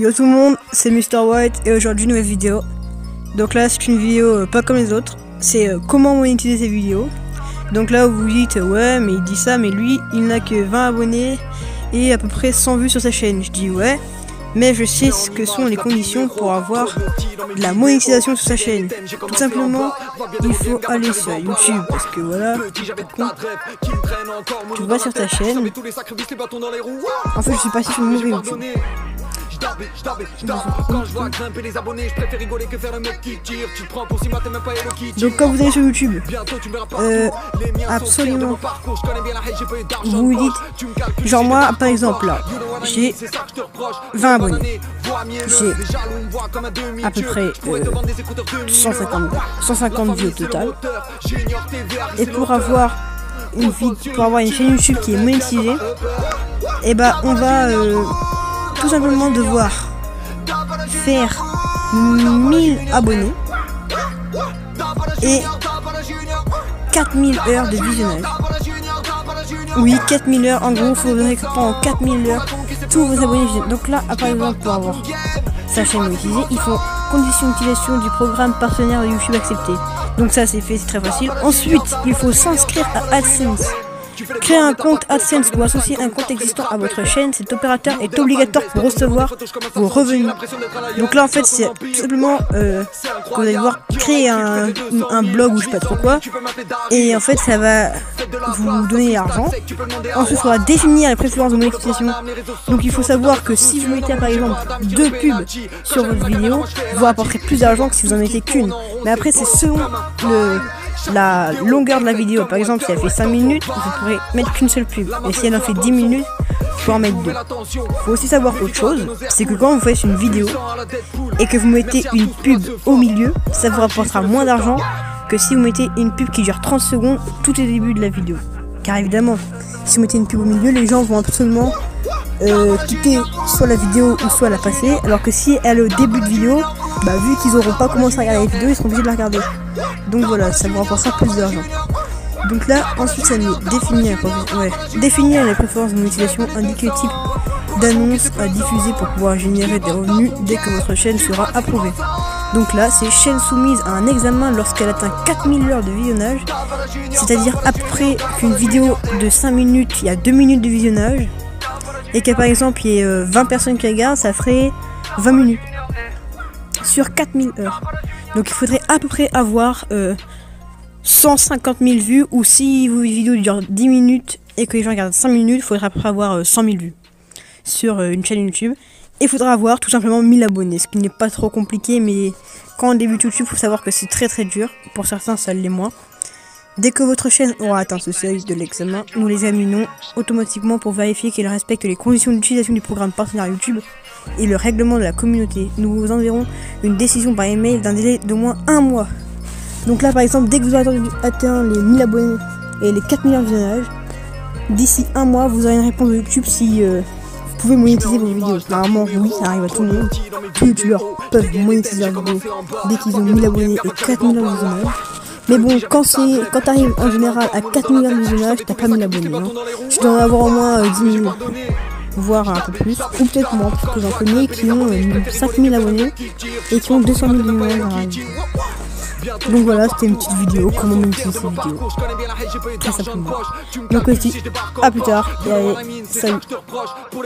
Yo tout le monde, c'est Mr White et aujourd'hui nouvelle vidéo. Donc là c'est une vidéo pas comme les autres, c'est comment monétiser ces vidéos. Donc là vous vous dites ouais mais il dit ça mais lui il n'a que 20 abonnés et à peu près 100 vues sur sa chaîne. Je dis ouais mais je sais ce que sont les conditions pour avoir de la monétisation sur sa chaîne. Tout simplement il faut aller sur YouTube parce que voilà, tu vas sur ta chaîne. En fait je suis passé sur le mauvais YouTube. Donc quand vous allez sur YouTube, absolument, vous vous dites, genre moi par exemple là, j'ai 20 abonnés, j'ai à peu près 150 vues au total, et pour avoir une chaîne YouTube qui est monétisée, et bah on va tout simplement devoir faire 1000 abonnés et 4000 heures de visionnage. Oui, 4000 heures, en gros, il faudrait que pendant 4000 heures, tous vos abonnés visionnent. Donc là, par exemple, pour avoir sa chaîne monétisée, il faut condition d'utilisation du programme partenaire de YouTube accepté. Donc ça, c'est fait, c'est très facile. Ensuite, il faut s'inscrire à AdSense. Créer un compte AdSense ou associer un compte existant à votre chaîne, cet opérateur est obligatoire pour recevoir vos revenus. Donc là en fait c'est tout simplement que vous allez devoir créer un blog ou je sais pas trop quoi, et en fait ça va vous donner l'argent. Ensuite il faudra définir les préférences de monétisation. Donc il faut savoir que si vous mettez par exemple 2 pubs sur votre vidéo, vous rapporterez plus d'argent que si vous en mettez qu'une. Mais après c'est selon la longueur de la vidéo. Par exemple si elle fait 5 minutes, vous pourrez mettre qu'une seule pub, et si elle en fait 10 minutes, vous pouvez en mettre 2. Faut aussi savoir autre chose, c'est que quand vous faites une vidéo et que vous mettez une pub au milieu, ça vous rapportera moins d'argent que si vous mettez une pub qui dure 30 secondes tout au début de la vidéo. Car évidemment, si vous mettez une pub au milieu, les gens vont absolument quitter soit la vidéo ou soit la passer, alors que si elle est au début de vidéo, bah vu qu'ils n'auront pas commencé à regarder la vidéo, ils seront obligés de la regarder. Donc voilà, ça vous rapportera plus d'argent. Donc là, ensuite ça nous définir les préférences de monétisation, indiquer le type d'annonce à diffuser pour pouvoir générer des revenus dès que votre chaîne sera approuvée. Donc là, c'est chaîne soumise à un examen lorsqu'elle atteint 4000 heures de visionnage, c'est-à-dire à peu près qu'une vidéo de 5 minutes, il y a 2 minutes de visionnage, et que par exemple il y ait 20 personnes qui regardent, ça ferait 20 minutes sur 4000 heures. Donc il faudrait à peu près avoir 150 000 vues, ou si vos vidéos durent 10 minutes et que les gens regardent 5 minutes, il faudra à peu près avoir 100 000 vues sur une chaîne YouTube. Et il faudra avoir tout simplement 1000 abonnés, ce qui n'est pas trop compliqué, mais quand on débute YouTube, il faut savoir que c'est très très dur. Pour certains, ça l'est moins. Dès que votre chaîne aura atteint ce seuil de l'examen, nous l'examinons automatiquement pour vérifier qu'elle respecte les conditions d'utilisation du programme partenaire YouTube et le règlement de la communauté. Nous vous enverrons une décision par email d'un délai d'au moins 1 mois. Donc là par exemple, dès que vous aurez atteint les 1000 abonnés et les 4000 heures de visionnage, d'ici 1 mois vous aurez une réponse de YouTube si vous pouvez monétiser vos vidéos. Normalement oui, ça arrive à tout le monde. Tous les youtubeurs peuvent monétiser leurs vidéos dès qu'ils ont 1000 abonnés et 4000 heures de visionnage. Mais bon, quand t'arrives en général à 4000 heures de visionnage, t'as pas 1000 abonnés. Hein. Tu dois en avoir au moins 10 000, voire un peu plus, ou peut-être moins, parce que j'en connais qui ont 5000 abonnés et qui ont 200 000 visionnages. Donc voilà, c'était une petite vidéo, comment monétiser ces vidéos. Très simplement. Donc aussi, à plus tard, et allez, salut.